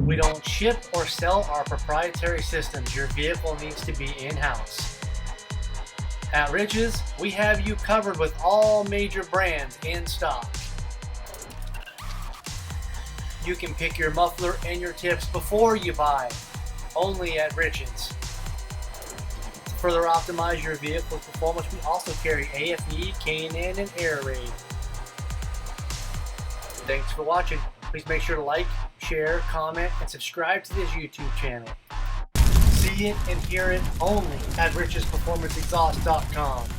We don't ship or sell our proprietary systems. Your vehicle needs to be in-house. At Rich's, we have you covered with all major brands in stock. You can pick your muffler and your tips before you buy, only at Rich's. To further optimize your vehicle's performance, we also carry AFE, K&N, and Air Raid. Thanks for watching. Please make sure to like, share, comment, and subscribe to this YouTube channel. See it and hear it only at richsperformanceexhaust.com.